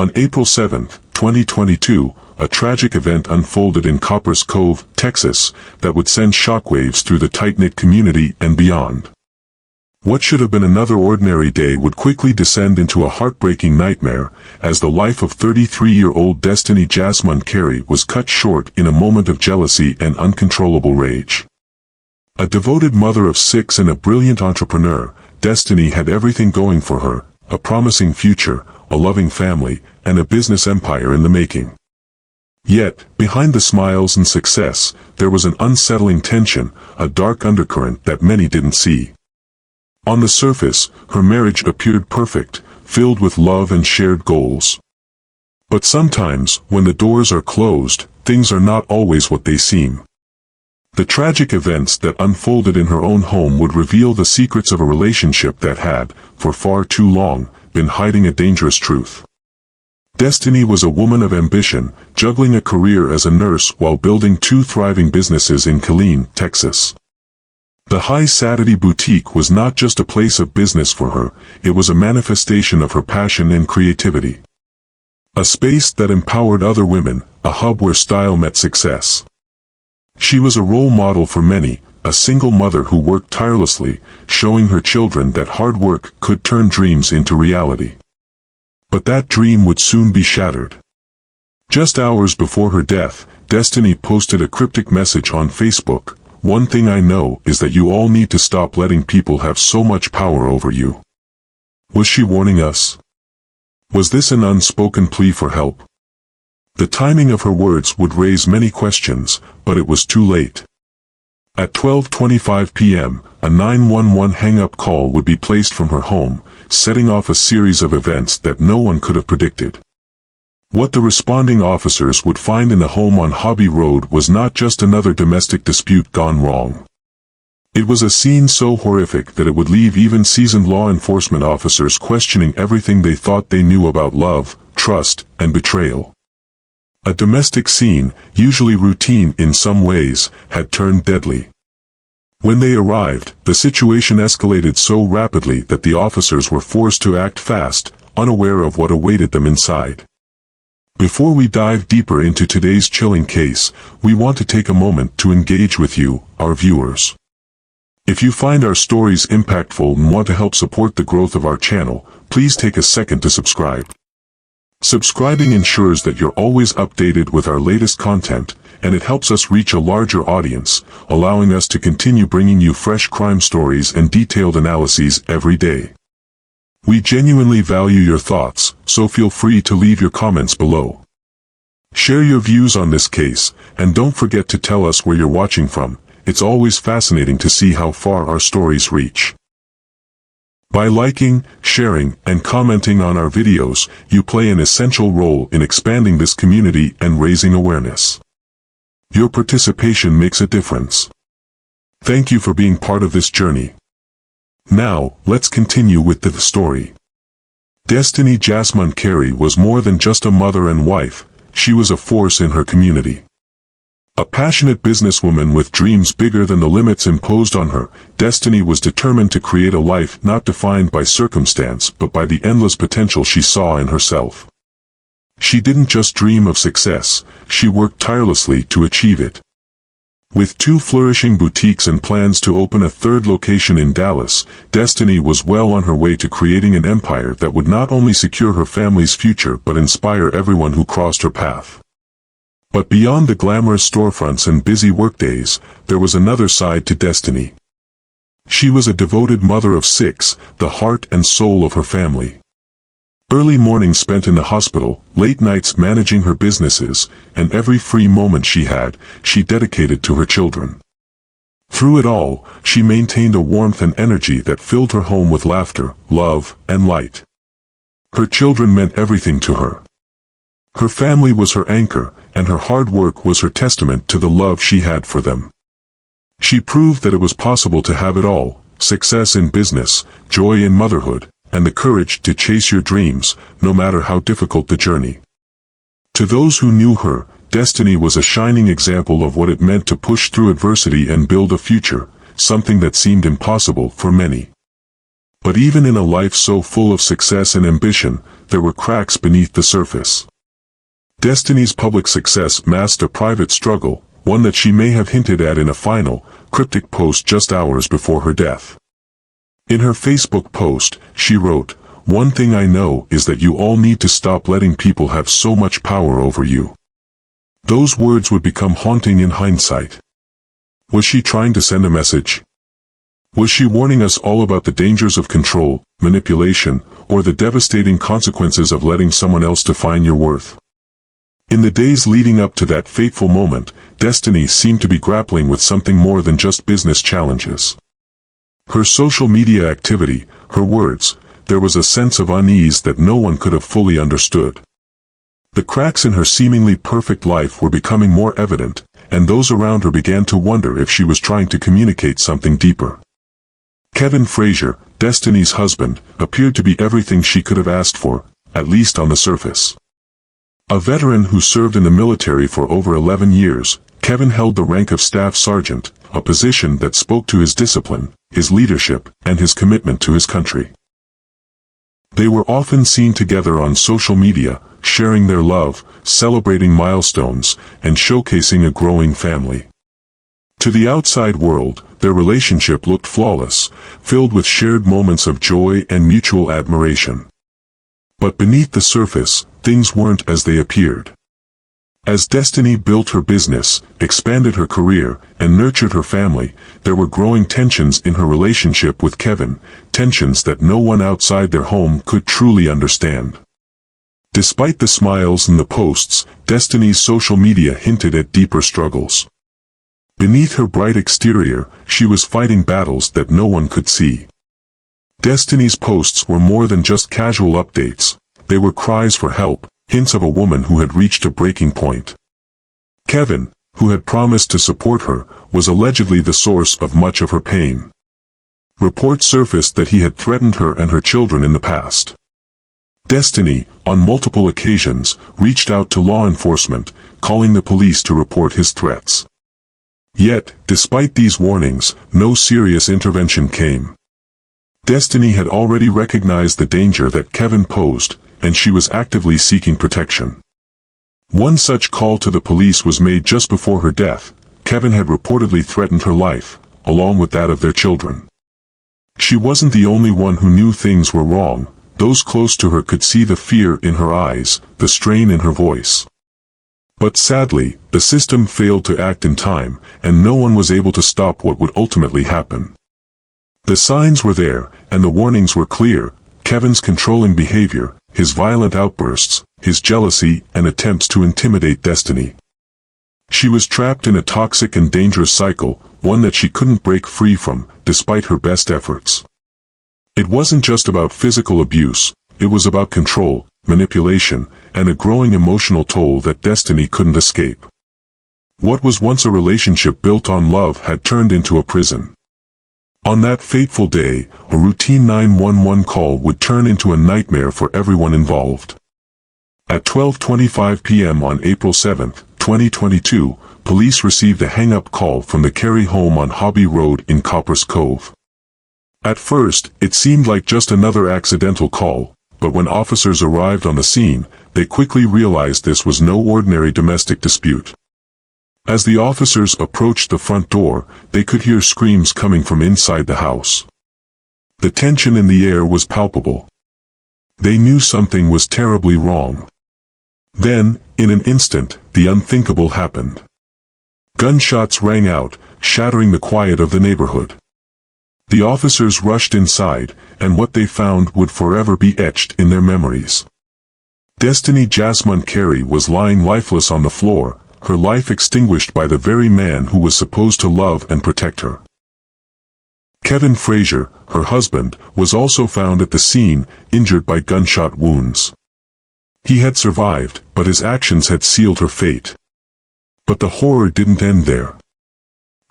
On April 7, 2022, a tragic event unfolded in Copperas Cove, Texas, that would send shockwaves through the tight-knit community and beyond. What should have been another ordinary day would quickly descend into a heartbreaking nightmare, as the life of 33-year-old Destiney Jassmund Carey was cut short in a moment of jealousy and uncontrollable rage. A devoted mother of 6 and a brilliant entrepreneur, Destiney had everything going for her: a promising future, a loving family, and a business empire in the making. Yet, behind the smiles and success, there was an unsettling tension, a dark undercurrent that many didn't see. On the surface, her marriage appeared perfect, filled with love and shared goals. But sometimes, when the doors are closed, things are not always what they seem. The tragic events that unfolded in her own home would reveal the secrets of a relationship that had, for far too long, been hiding a dangerous truth. Destiney was a woman of ambition, juggling a career as a nurse while building 2 thriving businesses in Killeen, Texas. The High Saturday Boutique was not just a place of business for her, it was a manifestation of her passion and creativity. A space that empowered other women, a hub where style met success. She was a role model for many, a single mother who worked tirelessly, showing her children that hard work could turn dreams into reality. But that dream would soon be shattered. Just hours before her death, Destiney posted a cryptic message on Facebook: "One thing I know is that you all need to stop letting people have so much power over you." Was she warning us? Was this an unspoken plea for help? The timing of her words would raise many questions, but it was too late. At 12:25 p.m., a 911 hang-up call would be placed from her home, setting off a series of events that no one could have predicted. What the responding officers would find in the home on Hobby Road was not just another domestic dispute gone wrong. It was a scene so horrific that it would leave even seasoned law enforcement officers questioning everything they thought they knew about love, trust, and betrayal. A domestic scene, usually routine in some ways, had turned deadly. When they arrived, the situation escalated so rapidly that the officers were forced to act fast, unaware of what awaited them inside. Before we dive deeper into today's chilling case, we want to take a moment to engage with you, our viewers. If you find our stories impactful and want to help support the growth of our channel, please take a second to subscribe. Subscribing ensures that you're always updated with our latest content, and it helps us reach a larger audience, allowing us to continue bringing you fresh crime stories and detailed analyses every day. We genuinely value your thoughts, so feel free to leave your comments below. Share your views on this case, and don't forget to tell us where you're watching from. It's always fascinating to see how far our stories reach. By liking, sharing, and commenting on our videos, you play an essential role in expanding this community and raising awareness. Your participation makes a difference. Thank you for being part of this journey. Now, let's continue with the story. Destiney Jassmund Carey was more than just a mother and wife, she was a force in her community. A passionate businesswoman with dreams bigger than the limits imposed on her, Destiney was determined to create a life not defined by circumstance but by the endless potential she saw in herself. She didn't just dream of success, she worked tirelessly to achieve it. With 2 flourishing boutiques and plans to open a 3rd location in Dallas, Destiney was well on her way to creating an empire that would not only secure her family's future but inspire everyone who crossed her path. But beyond the glamorous storefronts and busy workdays, there was another side to Destiney. She was a devoted mother of 6, the heart and soul of her family. Early mornings spent in the hospital, late nights managing her businesses, and every free moment she had, she dedicated to her children. Through it all, she maintained a warmth and energy that filled her home with laughter, love, and light. Her children meant everything to her. Her family was her anchor, and her hard work was her testament to the love she had for them. She proved that it was possible to have it all: success in business, joy in motherhood, and the courage to chase your dreams, no matter how difficult the journey. To those who knew her, Destiney was a shining example of what it meant to push through adversity and build a future, something that seemed impossible for many. But even in a life so full of success and ambition, there were cracks beneath the surface. Destiney's public success masked a private struggle, one that she may have hinted at in a final, cryptic post just hours before her death. In her Facebook post, she wrote, "One thing I know is that you all need to stop letting people have so much power over you." Those words would become haunting in hindsight. Was she trying to send a message? Was she warning us all about the dangers of control, manipulation, or the devastating consequences of letting someone else define your worth? In the days leading up to that fateful moment, Destiney seemed to be grappling with something more than just business challenges. Her social media activity, her words, there was a sense of unease that no one could have fully understood. The cracks in her seemingly perfect life were becoming more evident, and those around her began to wonder if she was trying to communicate something deeper. Kevin Frazier, Destiney's husband, appeared to be everything she could have asked for, at least on the surface. A veteran who served in the military for over 11 years, Kevin held the rank of staff sergeant, a position that spoke to his discipline, his leadership, and his commitment to his country. They were often seen together on social media, sharing their love, celebrating milestones, and showcasing a growing family. To the outside world, their relationship looked flawless, filled with shared moments of joy and mutual admiration. But beneath the surface, things weren't as they appeared. As Destiney built her business, expanded her career, and nurtured her family, there were growing tensions in her relationship with Kevin, tensions that no one outside their home could truly understand. Despite the smiles and the posts, Destiney's social media hinted at deeper struggles. Beneath her bright exterior, she was fighting battles that no one could see. Destiney's posts were more than just casual updates. They were cries for help, hints of a woman who had reached a breaking point. Kevin, who had promised to support her, was allegedly the source of much of her pain. Reports surfaced that he had threatened her and her children in the past. Destiney, on multiple occasions, reached out to law enforcement, calling the police to report his threats. Yet, despite these warnings, no serious intervention came. Destiney had already recognized the danger that Kevin posed, and she was actively seeking protection. One such call to the police was made just before her death. Kevin had reportedly threatened her life, along with that of their children. She wasn't the only one who knew things were wrong. Those close to her could see the fear in her eyes, the strain in her voice. But sadly, the system failed to act in time, and no one was able to stop what would ultimately happen. The signs were there, and the warnings were clear: Kevin's controlling behavior, his violent outbursts, his jealousy, and attempts to intimidate Destiney. She was trapped in a toxic and dangerous cycle, one that she couldn't break free from, despite her best efforts. It wasn't just about physical abuse, it was about control, manipulation, and a growing emotional toll that Destiney couldn't escape. What was once a relationship built on love had turned into a prison. On that fateful day, a routine 911 call would turn into a nightmare for everyone involved. At 12:25 p.m. on April 7, 2022, police received a hang-up call from the Carey home on Hobby Road in Copperas Cove. At first, it seemed like just another accidental call, but when officers arrived on the scene, they quickly realized this was no ordinary domestic dispute. As the officers approached the front door, they could hear screams coming from inside the house. The tension in the air was palpable. They knew something was terribly wrong. Then, in an instant, the unthinkable happened. Gunshots rang out, shattering the quiet of the neighborhood. The officers rushed inside, and what they found would forever be etched in their memories. Destiney Jassmund Carey was lying lifeless on the floor, her life extinguished by the very man who was supposed to love and protect her. Kevin Frazier, her husband, was also found at the scene, injured by gunshot wounds. He had survived, but his actions had sealed her fate. But the horror didn't end there.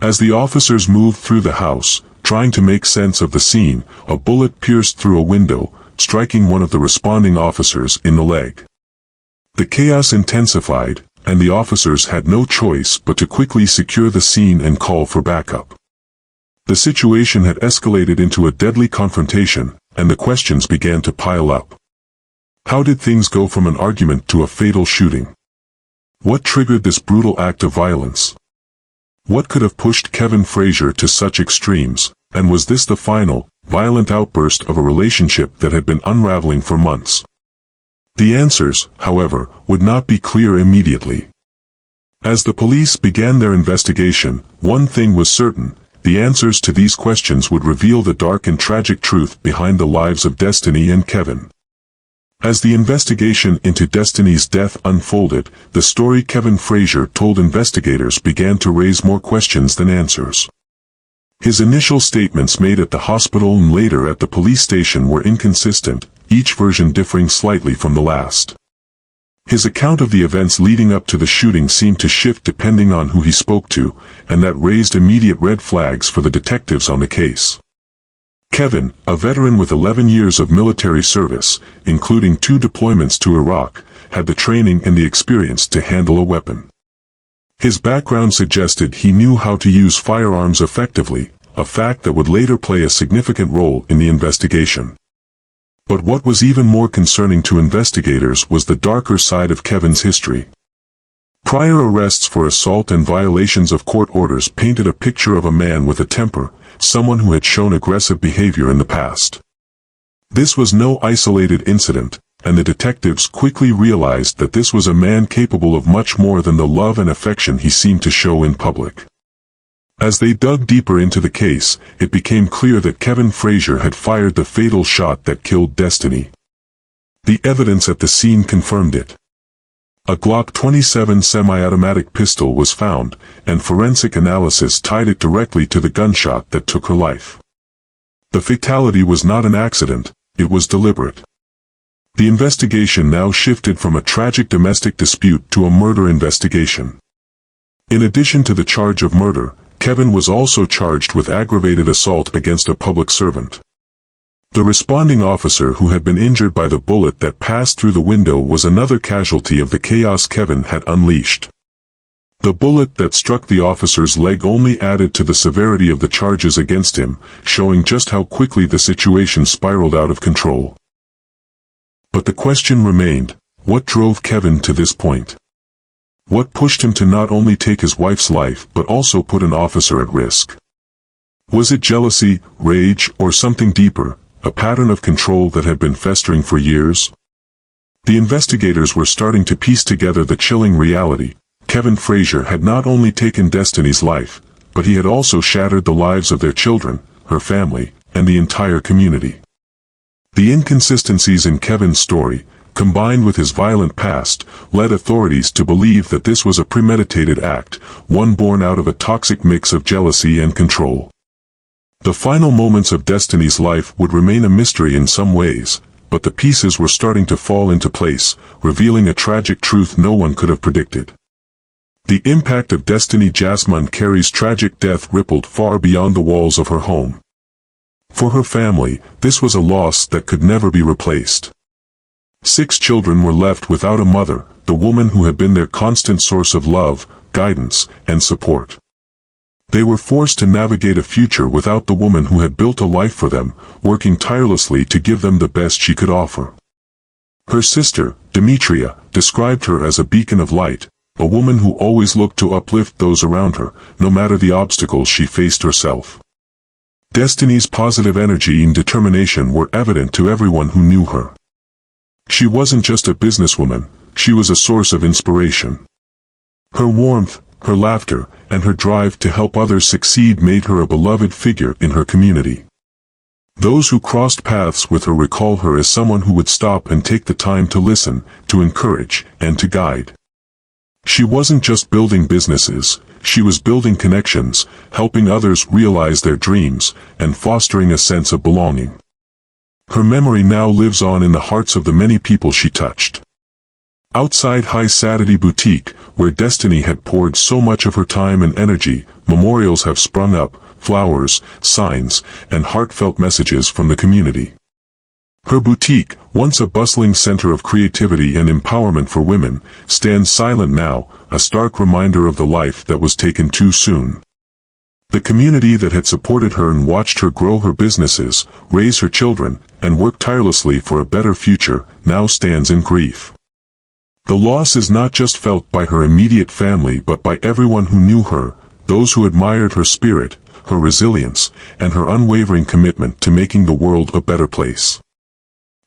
As the officers moved through the house, trying to make sense of the scene, a bullet pierced through a window, striking one of the responding officers in the leg. The chaos intensified, and the officers had no choice but to quickly secure the scene and call for backup. The situation had escalated into a deadly confrontation, and the questions began to pile up. How did things go from an argument to a fatal shooting? What triggered this brutal act of violence? What could have pushed Kevin Frazier to such extremes, and was this the final, violent outburst of a relationship that had been unraveling for months? The answers, however, would not be clear immediately. As the police began their investigation, one thing was certain: the answers to these questions would reveal the dark and tragic truth behind the lives of Destiney and Kevin. As the investigation into Destiney's death unfolded, the story Kevin Frazier told investigators began to raise more questions than answers. His initial statements made at the hospital and later at the police station were inconsistent, each version differing slightly from the last. His account of the events leading up to the shooting seemed to shift depending on who he spoke to, and that raised immediate red flags for the detectives on the case. Kevin, a veteran with 11 years of military service, including 2 deployments to Iraq, had the training and the experience to handle a weapon. His background suggested he knew how to use firearms effectively, a fact that would later play a significant role in the investigation. But what was even more concerning to investigators was the darker side of Kevin's history. Prior arrests for assault and violations of court orders painted a picture of a man with a temper, someone who had shown aggressive behavior in the past. This was no isolated incident, and the detectives quickly realized that this was a man capable of much more than the love and affection he seemed to show in public. As they dug deeper into the case, it became clear that Kevin Frazier had fired the fatal shot that killed Destiney. The evidence at the scene confirmed it. A Glock 27 semi-automatic pistol was found, and forensic analysis tied it directly to the gunshot that took her life. The fatality was not an accident, it was deliberate. The investigation now shifted from a tragic domestic dispute to a murder investigation. In addition to the charge of murder, Kevin was also charged with aggravated assault against a public servant. The responding officer who had been injured by the bullet that passed through the window was another casualty of the chaos Kevin had unleashed. The bullet that struck the officer's leg only added to the severity of the charges against him, showing just how quickly the situation spiraled out of control. But the question remained: what drove Kevin to this point? What pushed him to not only take his wife's life but also put an officer at risk? Was it jealousy, rage, or something deeper? A pattern of control that had been festering for years? The investigators were starting to piece together the chilling reality. Kevin Frazier had not only taken Destiney's life, but he had also shattered the lives of their children, her family, and the entire community. The inconsistencies in Kevin's story, combined with his violent past, led authorities to believe that this was a premeditated act, one born out of a toxic mix of jealousy and control. The final moments of Destiney's life would remain a mystery in some ways, but the pieces were starting to fall into place, revealing a tragic truth no one could have predicted. The impact of Destiney Jassmund Carey's tragic death rippled far beyond the walls of her home. For her family, this was a loss that could never be replaced. 6 children were left without a mother, the woman who had been their constant source of love, guidance, and support. They were forced to navigate a future without the woman who had built a life for them, working tirelessly to give them the best she could offer. Her sister, Demetria, described her as a beacon of light, a woman who always looked to uplift those around her, no matter the obstacles she faced herself. Destiney's positive energy and determination were evident to everyone who knew her. She wasn't just a businesswoman, she was a source of inspiration. Her warmth, her laughter, and her drive to help others succeed made her a beloved figure in her community. Those who crossed paths with her recall her as someone who would stop and take the time to listen, to encourage, and to guide. She wasn't just building businesses, she was building connections, helping others realize their dreams, and fostering a sense of belonging. Her memory now lives on in the hearts of the many people she touched. Outside High Saturday Boutique, where Destiney had poured so much of her time and energy, memorials have sprung up, flowers, signs, and heartfelt messages from the community. Her boutique, once a bustling center of creativity and empowerment for women, stands silent now, a stark reminder of the life that was taken too soon. The community that had supported her and watched her grow her businesses, raise her children, and work tirelessly for a better future, now stands in grief. The loss is not just felt by her immediate family but by everyone who knew her, those who admired her spirit, her resilience, and her unwavering commitment to making the world a better place.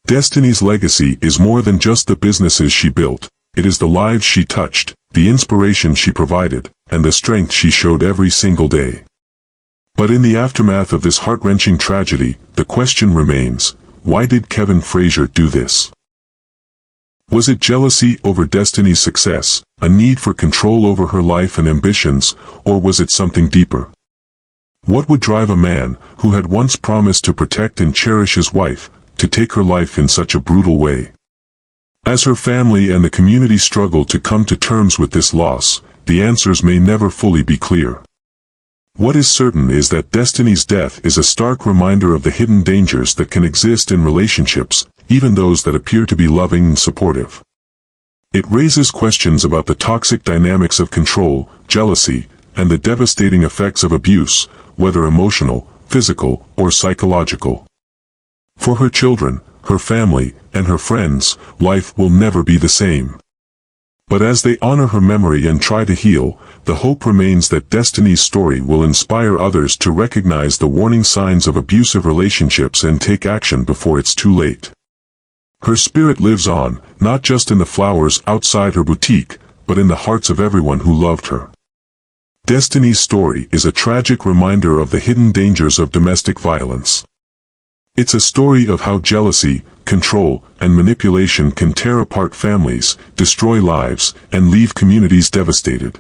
Destiney's legacy is more than just the businesses she built, it is the lives she touched, the inspiration she provided, and the strength she showed every single day. But in the aftermath of this heart-wrenching tragedy, the question remains, why did Kevin Frazier do this? Was it jealousy over Destiney's success, a need for control over her life and ambitions, or was it something deeper? What would drive a man, who had once promised to protect and cherish his wife, to take her life in such a brutal way? As her family and the community struggle to come to terms with this loss, the answers may never fully be clear. What is certain is that Destiney's death is a stark reminder of the hidden dangers that can exist in relationships, even those that appear to be loving and supportive. It raises questions about the toxic dynamics of control, jealousy, and the devastating effects of abuse, whether emotional, physical, or psychological. For her children, her family, and her friends, life will never be the same. But as they honor her memory and try to heal, the hope remains that Destiney's story will inspire others to recognize the warning signs of abusive relationships and take action before it's too late. Her spirit lives on, not just in the flowers outside her boutique, but in the hearts of everyone who loved her. Destiney's story is a tragic reminder of the hidden dangers of domestic violence. It's a story of how jealousy, control, and manipulation can tear apart families, destroy lives, and leave communities devastated.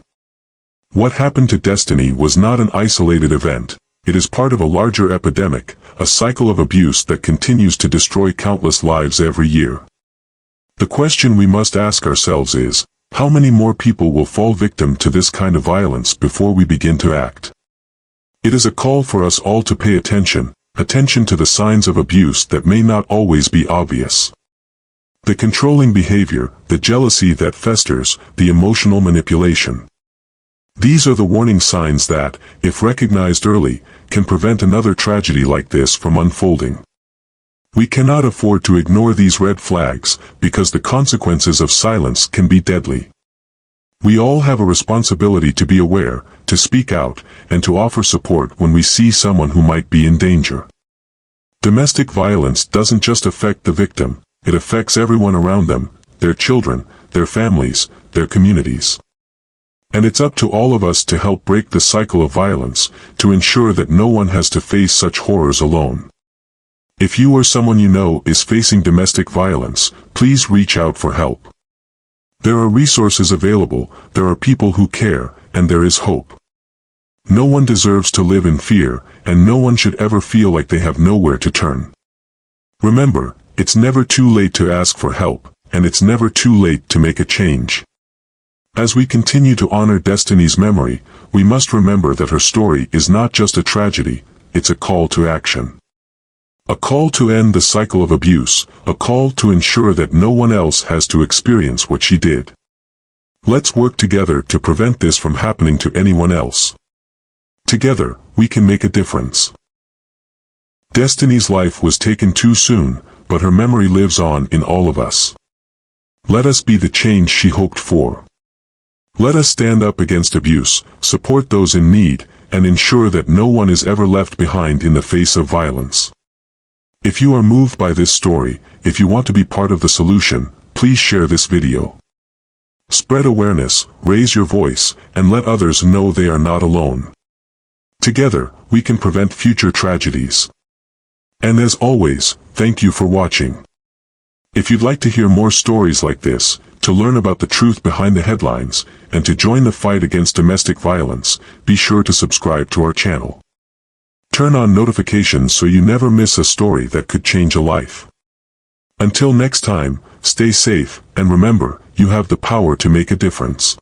What happened to Destiney was not an isolated event, it is part of a larger epidemic, a cycle of abuse that continues to destroy countless lives every year. The question we must ask ourselves is, how many more people will fall victim to this kind of violence before we begin to act? It is a call for us all to pay attention to the signs of abuse that may not always be obvious. The controlling behavior, the jealousy that festers, the emotional manipulation. These are the warning signs that, if recognized early, can prevent another tragedy like this from unfolding. We cannot afford to ignore these red flags, because the consequences of silence can be deadly. We all have a responsibility to be aware, to speak out, and to offer support when we see someone who might be in danger. Domestic violence doesn't just affect the victim, it affects everyone around them, their children, their families, their communities. And it's up to all of us to help break the cycle of violence, to ensure that no one has to face such horrors alone. If you or someone you know is facing domestic violence, please reach out for help. There are resources available, there are people who care, and there is hope. No one deserves to live in fear, and no one should ever feel like they have nowhere to turn. Remember, it's never too late to ask for help, and it's never too late to make a change. As we continue to honor Destiney's memory, we must remember that her story is not just a tragedy, it's a call to action. A call to end the cycle of abuse, a call to ensure that no one else has to experience what she did. Let's work together to prevent this from happening to anyone else. Together, we can make a difference. Destiney's life was taken too soon, but her memory lives on in all of us. Let us be the change she hoped for. Let us stand up against abuse, support those in need, and ensure that no one is ever left behind in the face of violence. If you are moved by this story, if you want to be part of the solution, please share this video. Spread awareness, raise your voice, and let others know they are not alone. Together, we can prevent future tragedies. And as always, thank you for watching. If you'd like to hear more stories like this, to learn about the truth behind the headlines, and to join the fight against domestic violence, be sure to subscribe to our channel. Turn on notifications so you never miss a story that could change a life. Until next time, stay safe, and remember, you have the power to make a difference.